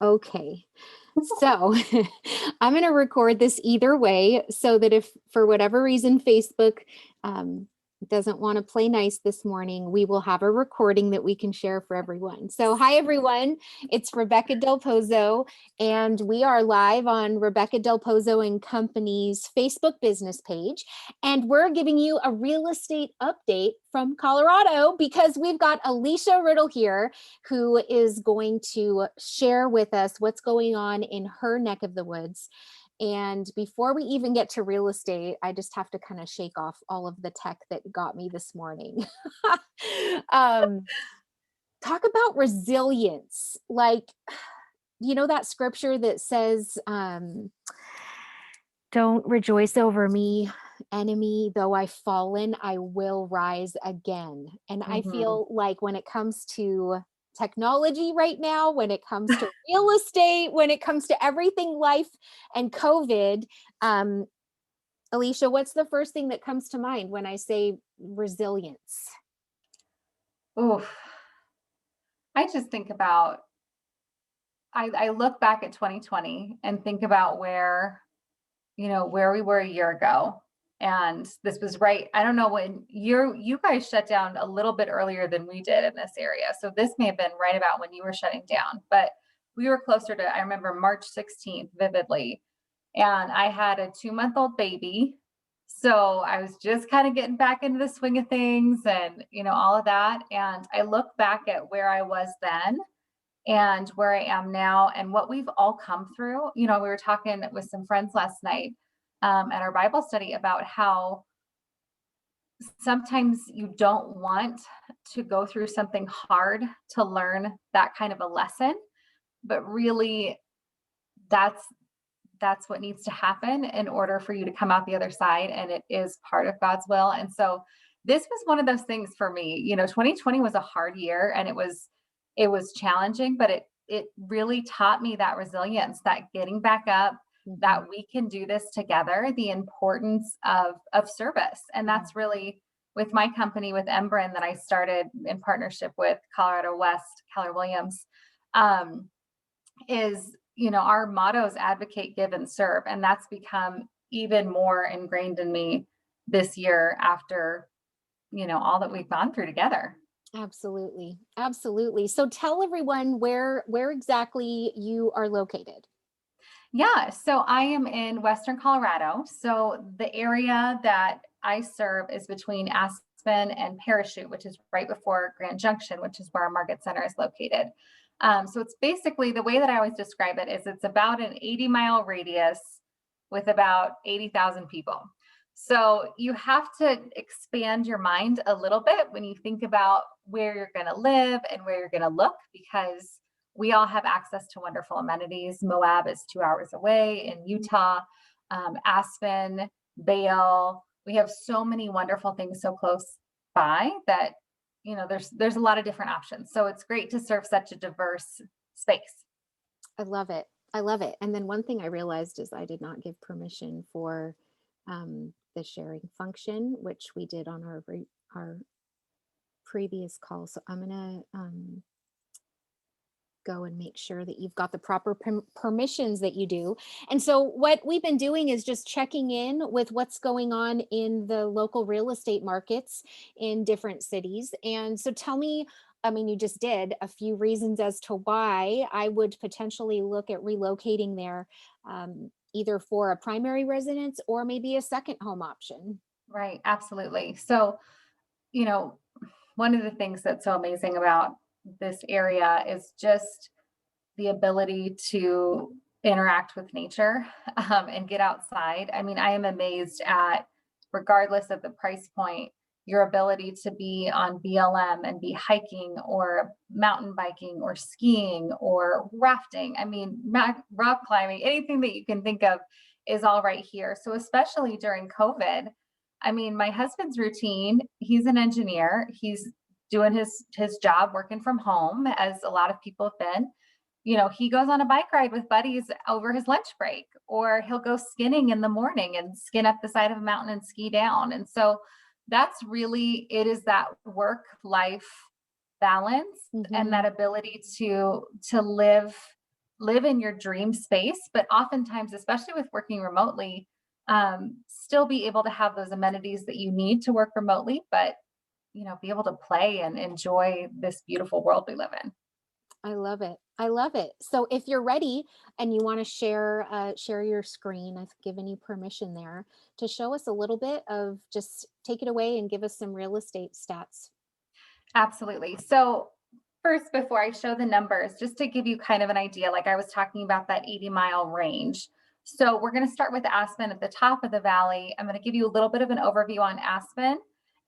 Okay. So I'm going to record this either way so that if for whatever reason Facebook um, doesn't want to play nice this morning, we will have a recording that we can share for everyone. So, hi, everyone. It's Rebecca Del Pozo, and we are live on Rebecca Del Pozo and Company's Facebook business page. And we're giving you a real estate update from Colorado because we've got Alisha Riddle here, who is going to share with us what's going on in her neck of the woods. And before we even get to real estate, I just have to kind of shake off all of the tech that got me this morning. um, Talk about resilience. Like, you know, that scripture that says, don't rejoice over me, enemy, though I've fallen, I will rise again. And I Mhm. feel like when it comes to technology right now, when it comes to real estate, when it comes to everything life and COVID, um, Alisha, what's the first thing that comes to mind when I say resilience? Oof. I just think about I look back at 2020 and think about where we were a year ago. And this was right. I don't know when you guys shut down a little bit earlier than we did in this area. So this may have been right about when you were shutting down, but we were closer to, I remember March 16th vividly. And I had a 2-month-old baby. So I was just kind of getting back into the swing of things and, all of that. And I look back at where I was then and where I am now and what we've all come through. We were talking with some friends last night at our Bible study about how sometimes you don't want to go through something hard to learn that kind of a lesson, but really that's that's what needs to happen in order for you to come out the other side, and it is part of God's will. And so this was one of those things for me. 2020 was a hard year and it was challenging, but it really taught me that resilience, that getting back up, Mhm. that we can do this together, the importance of service. And Yeah. that's really with my company with Embrin that I started in partnership with Colorado West, Keller Williams. Is our motto is advocate, give, and serve, and that's become even more ingrained in me this year after all that we've gone through together. Absolutely. Absolutely. So tell everyone where exactly you are located. Yeah, so I am in Western Colorado. So the area that I serve is between Aspen and Parachute, which is right before Grand Junction, which is where our market center is located. So it's basically the way that I always describe it is it's about an 80-mile radius with about 80,000 people. So you have to expand your mind a little bit when you think about where you're going to live and where you're going to look, because we all have access to wonderful amenities. Moab is 2 hours away in Utah, Aspen, Vail. We have so many wonderful things so close by that there's a lot of different options. So it's great to serve such a diverse space. I love it. I love it. And then one thing I realized is I did not give permission for the sharing function, which we did on our previous call. So I'm gonna go and make sure that you've got the proper permissions that you do. And so what we've been doing is just checking in with what's going on in the local real estate markets in different cities. And so tell me, I mean, you just did a few reasons as to why I would potentially look at relocating there, either for a primary residence or maybe a second home option. Right, absolutely. So, you know, one of the things that's so amazing about this area is just the ability to interact with nature and get outside. I mean, I am amazed at, regardless of the price point, your ability to be on BLM and be hiking or mountain biking or skiing or rafting. I mean, rock climbing, anything that you can think of is all right here. So, especially during COVID, I mean, my husband's routine, he's an engineer, he's doing his job working from home, as a lot of people have been. He goes on a bike ride with buddies over his lunch break, or he'll go skinning in the morning and skin up the side of a mountain and ski down. And so that's really, it is that work life balance and that ability to live in your dream space, but oftentimes, especially with working remotely, still be able to have those amenities that you need to work remotely, but be able to play and enjoy this beautiful world we live in. I love it. I love it. So if you're ready and you want to share your screen, I've given you permission there to show us a little bit of, just take it away and give us some real estate stats. Absolutely. So first, before I show the numbers, just to give you kind of an idea, like I was talking about that 80-mile range. So we're going to start with Aspen at the top of the valley. I'm going to give you a little bit of an overview on Aspen,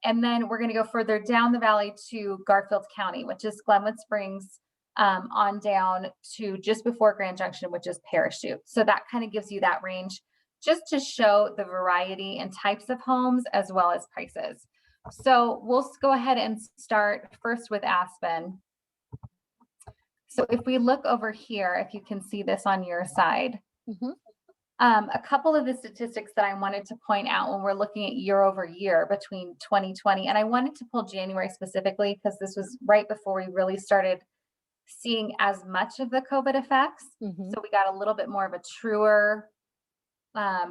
and then we're going to go further down the valley to Garfield County, which is Glenwood Springs, on down to just before Grand Junction, which is Parachute. So that kind of gives you that range, just to show the variety and types of homes as well as prices. So we'll go ahead and start first with Aspen. So if we look over here, if you can see this on your side, a couple of the statistics that I wanted to point out when we're looking at year over year between 2020, and I wanted to pull January specifically because this was right before we really started seeing as much of the COVID effects. So we got a little bit more of a truer,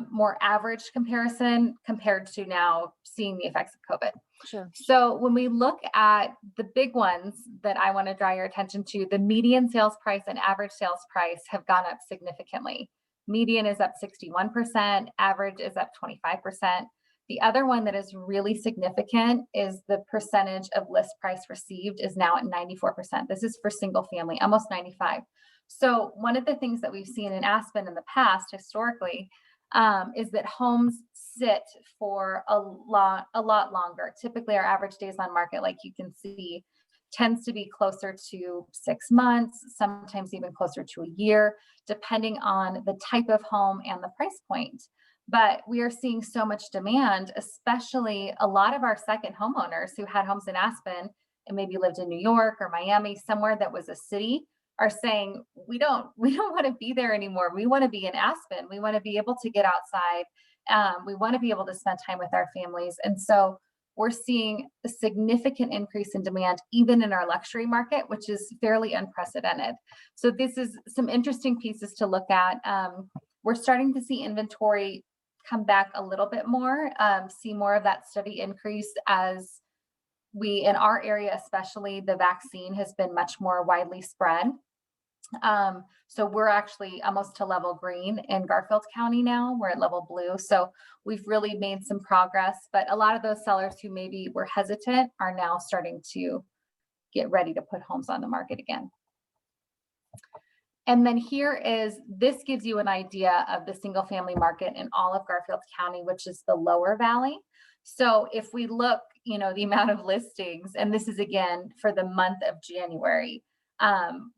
more average comparison compared to now seeing the effects of COVID. Sure. So when we look at the big ones that I want to draw your attention to, the median sales price and average sales price have gone up significantly. Median is up 61%, average is up 25%. The other one that is really significant is the percentage of list price received is now at 94%. This is for single family, almost 95. So one of the things that we've seen in Aspen in the past historically is that homes sit for a lot longer. Typically our average days on market, like you can see, tends to be closer to 6 months, sometimes even closer to a year, depending on the type of home and the price point. But we are seeing so much demand, especially a lot of our second homeowners who had homes in Aspen and maybe lived in New York or Miami, somewhere that was a city, are saying, we don't want to be there anymore. We want to be in Aspen. We want to be able to get outside. We want to be able to spend time with our families. And so we're seeing a significant increase in demand, even in our luxury market, which is fairly unprecedented. So this is some interesting pieces to look at. We're starting to see inventory come back a little bit more, see more of that steady increase as we, in our area especially, the vaccine has been much more widely spread. So we're actually almost to level green in Garfield County now. We're at level blue. So we've really made some progress, but a lot of those sellers who maybe were hesitant are now starting to get ready to put homes on the market again. And then this gives you an idea of the single family market in all of Garfield County, which is the lower valley. So if we look, the amount of listings, and this is again for the month of January,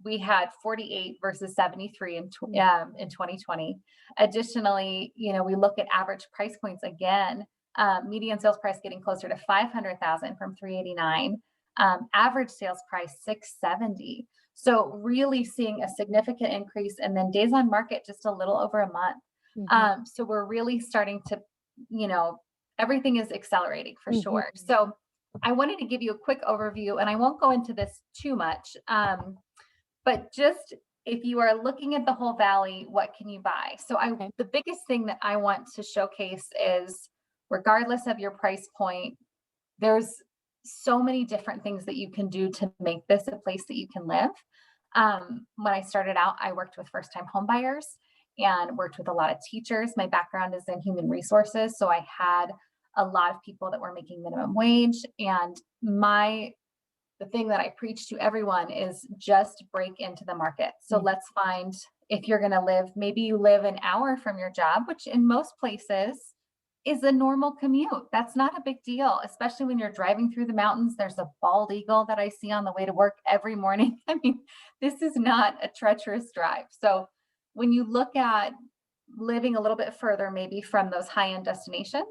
we had 48 versus 73 in 2020. Additionally, we look at average price points again, median sales price getting closer to 500,000 from 389, average sales price 670. So really seeing a significant increase, and then days on market just a little over a month. So we're really starting to, everything is accelerating for sure. So I wanted to give you a quick overview, and I won't go into this too much, but just if you are looking at the whole valley, what can you buy? So the biggest thing that I want to showcase is, regardless of your price point, there's so many different things that you can do to make this a place that you can live. When I started out, I worked with first-time home buyers and worked with a lot of teachers. My background is in human resources, so I had a lot of people that were making minimum wage. And the thing that I preach to everyone is just break into the market. So let's find, if you're going to live, maybe you live an hour from your job, which in most places is a normal commute. That's not a big deal, especially when you're driving through the mountains. There's a bald eagle that I see on the way to work every morning. I mean, this is not a treacherous drive. So when you look at living a little bit further, maybe from those high-end destinations,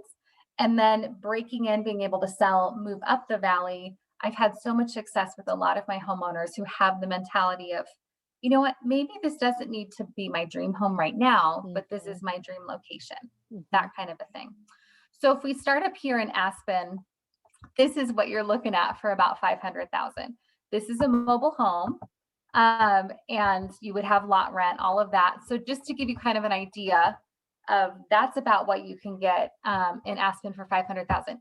and then breaking in, being able to sell, move up the valley, I've had so much success with a lot of my homeowners who have the mentality of, you know what, maybe this doesn't need to be my dream home right now, but this is my dream location, that kind of a thing. So if we start up here in Aspen, this is what you're looking at for about 500,000. this is a mobile home. And you would have lot rent, all of that. So just to give you kind of an idea of that's about what you can get in Aspen for 500,000.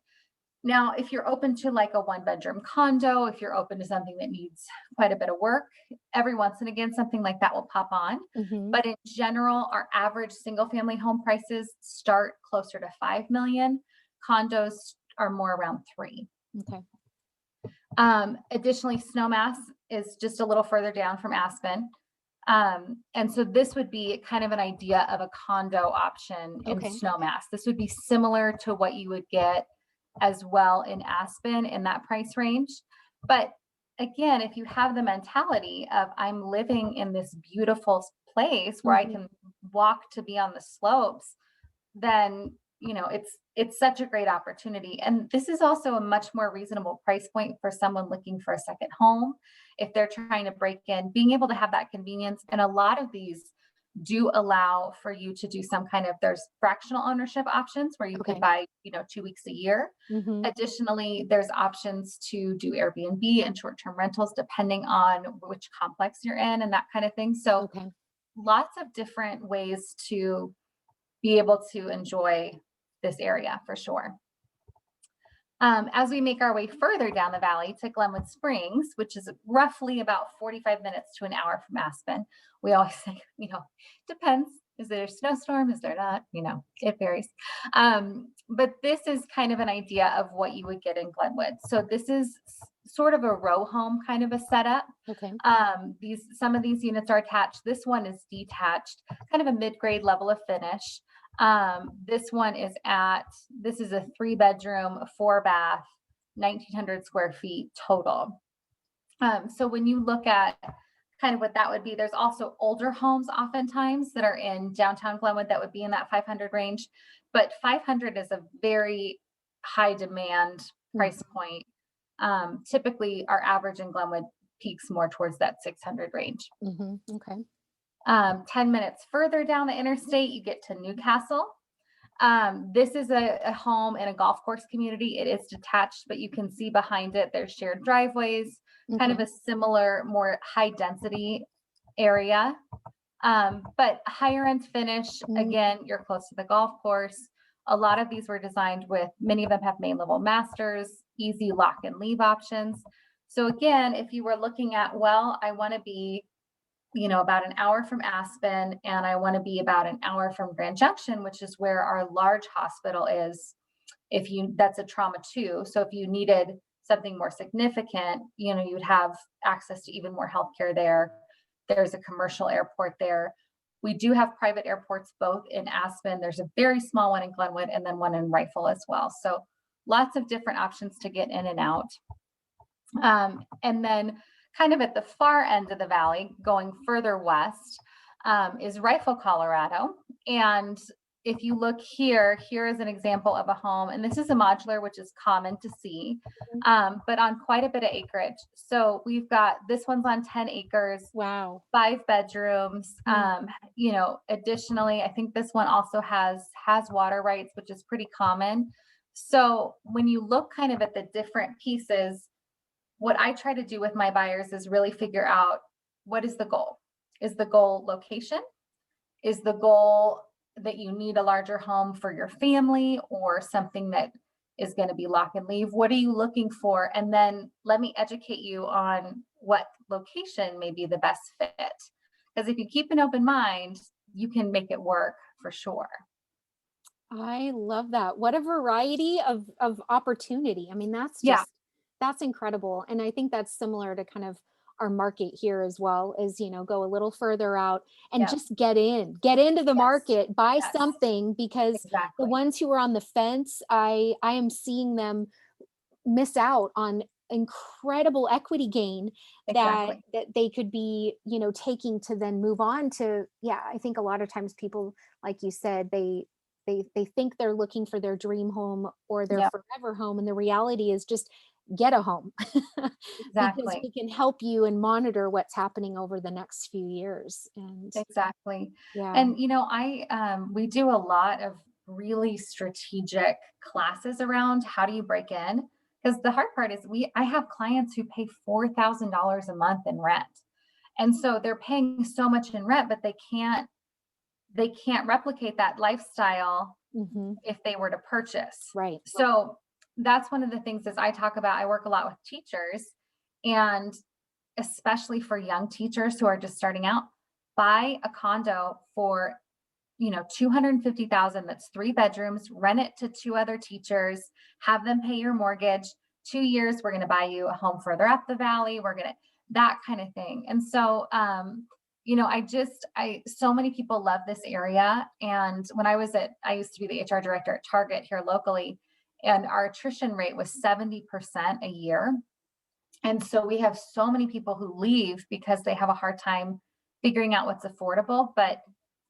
Now, if you're open to like a one bedroom condo, if you're open to something that needs quite a bit of work, every once and again, something like that will pop on. Hmm. But in general, our average single family home prices start closer to 5 million. Condos are more around 3. Okay. Additionally, Snowmass is just a little further down from Aspen. And so this would be kind of an idea of a condo option in Okay. Snowmass. This would be similar to what you would get as well in Aspen in that price range. But again, if you have the mentality of I'm living in this beautiful place where I Hmm. can walk to be on the slopes, then it's such a great opportunity. And this is also a much more reasonable price point for someone looking for a second home. If they're trying to break in, being able to have that convenience. And a lot of these do allow for you to do some kind of, there's fractional ownership options where you could Okay. buy 2 weeks a year. Hmm. Additionally, there's options to do Airbnb and short-term rentals depending on which complex you're in and that kind of thing. So Okay. lots of different ways to be able to enjoy this area for sure. As we make our way further down the valley to Glenwood Springs, which is roughly about 45 minutes to an hour from Aspen, we always say, depends. Is there a snowstorm? Is there not? It varies. But this is kind of an idea of what you would get in Glenwood. So this is sort of a row home kind of a setup. Okay. Some of these units are attached. This one is detached, kind of a mid-grade level of finish. This is a 3-bedroom, 4-bath, 1,900 square feet total. So when you look at kind of what that would be, there's also older homes oftentimes that are in downtown Glenwood that would be in that 500 range, but 500 is a very high demand price point. Typically our average in Glenwood peaks more towards that 600 range. Mm-hmm. Okay. 10 minutes further down the interstate, you get to Newcastle. This is a home in a golf course community. It is detached, but you can see behind it, there's shared driveways, kind of Okay. a similar, more high density area. But higher end finish, Mm. again, you're close to the golf course. A lot of these were designed with, many of them have main level masters, easy lock and leave options. So again, if you were looking at, well, I want to be about an hour from Aspen, and I want to be about an hour from Grand Junction, which is where our large hospital is. That's a trauma too. So if you needed something more significant, you'd have access to even more healthcare there. There's a commercial airport there. We do have private airports both in Aspen. There's a very small one in Glenwood and then one in Rifle as well. So lots of different options to get in and out. And then kind of at the far end of the valley, going further west, is Rifle, Colorado. And if you look here is an example of a home, and this is a modular, which is common to see, but on quite a bit of acreage. So we've got, this one's on 10 acres, Wow. 5 bedrooms. Additionally, I think this one also has water rights, which is pretty common. So when you look kind of at the different pieces, what I try to do with my buyers is really figure out, what is the goal? Is the goal location? Is the goal that you need a larger home for your family or something that is going to be lock and leave? What are you looking for? And then let me educate you on what location may be the best fit. Because if you keep an open mind, you can make it work for sure. I love that. What a variety of opportunity. I mean, Yeah. that's incredible. And I think that's similar to kind of our market here as well, is, go a little further out and Yeah. just get into the Yes. market, buy Yes. something, because the Exactly. ones who are on the fence, I am seeing them miss out on incredible equity gain that Exactly. they could be, taking to then move on to. Yeah, I think a lot of times people, like you said, they think they're looking for their dream home or their Yeah. forever home, and the reality is just get a home. Because Exactly. we can help you and monitor what's happening over the next few years. And Exactly. yeah. And we do a lot of really strategic classes around how do you break in? Because the hard part is I have clients who pay $4,000 a month in rent. And so they're paying so much in rent, but they can't replicate that lifestyle Hmm. if they were to purchase. Right. So that's one of the things as I talk about, I work a lot with teachers, and especially for young teachers who are just starting out, buy a condo for 250,000, that's 3 bedrooms, rent it to 2 other teachers, have them pay your mortgage. 2 years, we're going to buy you a home further up the valley. We're going to, that kind of thing. And so, so many people love this area. And when I used to be the HR director at Target here locally, and our attrition rate was 70% a year. And so we have so many people who leave because they have a hard time figuring out what's affordable. But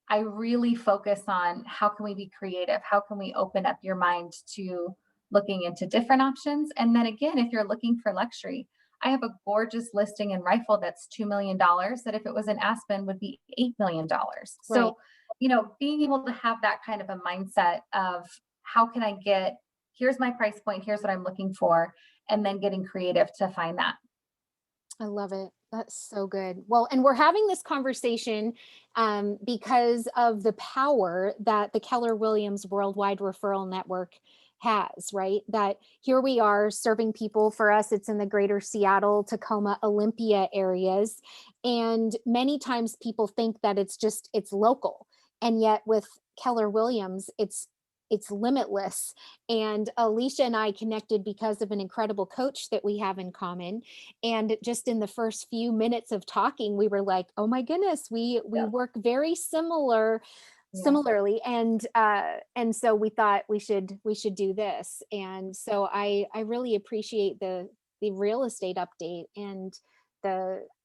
I really focus on how can we be creative? How can we open up your mind to looking into different options? And then again, if you're looking for luxury, I have a gorgeous listing in Rifle that's $2 million that if it was in Aspen would be $8 million. Right. So, being able to have that kind of a mindset of how can I get, here's my price point, here's what I'm looking for, and then getting creative to find that. I love it. That's so good. Well, and we're having this conversation because of the power that the Keller Williams Worldwide Referral Network has, right? That here we are serving people. For us, it's in the greater Seattle, Tacoma, Olympia areas. And many times people think that it's local. And yet with Keller Williams, it's limitless. And Alicia and I connected because of an incredible coach that we have in common. And just in the first few minutes of talking, we were like, oh my goodness, we Yeah. work very Yeah. similarly. And so we thought we should do this. And so I really appreciate the real estate update. And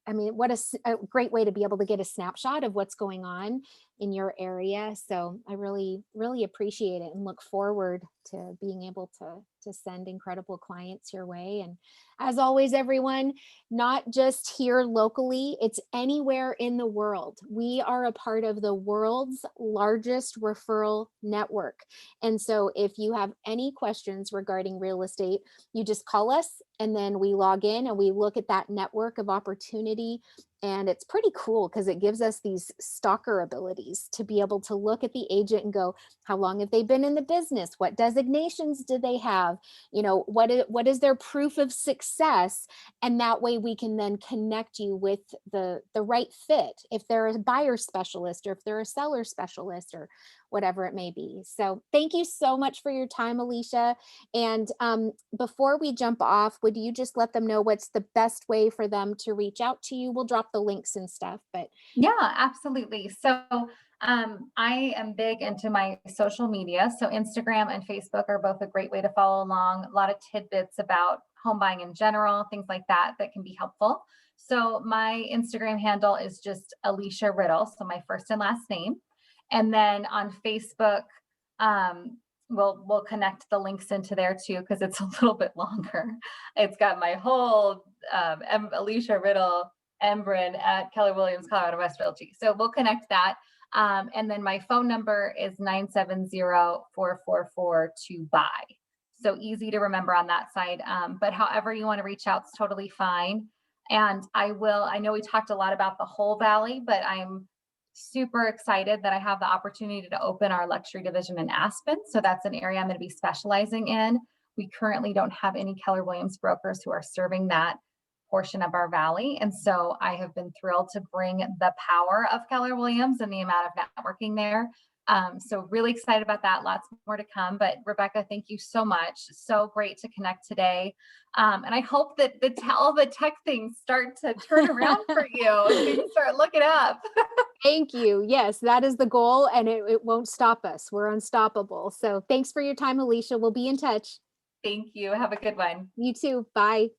I mean, what a great way to be able to get a snapshot of what's going on in your area. So I really, really appreciate it and look forward to being able to send incredible clients your way. And as always, everyone, not just here locally, it's anywhere in the world. We are a part of the world's largest referral network. And so if you have any questions regarding real estate, you just call us and then we log in and we look at that network of opportunity. And it's pretty cool because it gives us these stalker abilities to be able to look at the agent and go, how long have they been in the business? What designations do they have? What is their proof of success? And that way we can then connect you with the right fit, if they're a buyer specialist or if they're a seller specialist or whatever it may be. So thank you so much for your time, Alicia. And before we jump off, would you just let them know what's the best way for them to reach out to you? We'll drop the links and stuff, but Yeah, absolutely. So I am big into my social media. So Instagram and Facebook are both a great way to follow along. A lot of tidbits about home buying in general, things like that that can be helpful. So my Instagram handle is just Alisha Riddle, so my first and last name. And then on Facebook, we'll connect the links into there too because it's a little bit longer. It's got my whole Alicia Riddle Embrin at Keller Williams, Colorado West Realty. So we'll connect that. And then my phone number is 970-444-2BUY. So easy to remember on that side. But however you want to reach out is totally fine. And I know we talked a lot about the whole valley, but I'm super excited that I have the opportunity to open our luxury division in Aspen. So that's an area I'm going to be specializing in. We currently don't have any Keller Williams brokers who are serving that portion of our valley. And so I have been thrilled to bring the power of Keller Williams and the amount of networking there. So really excited about that. Lots more to come. But Rebecca, thank you so much. So great to connect today. And I hope that all the tech things start to turn around for you and you can start looking up. thank you. Yes, that is the goal and it won't stop us. We're unstoppable. So thanks for your time, Alicia. We'll be in touch. Thank you. Have a good one. You too. Bye.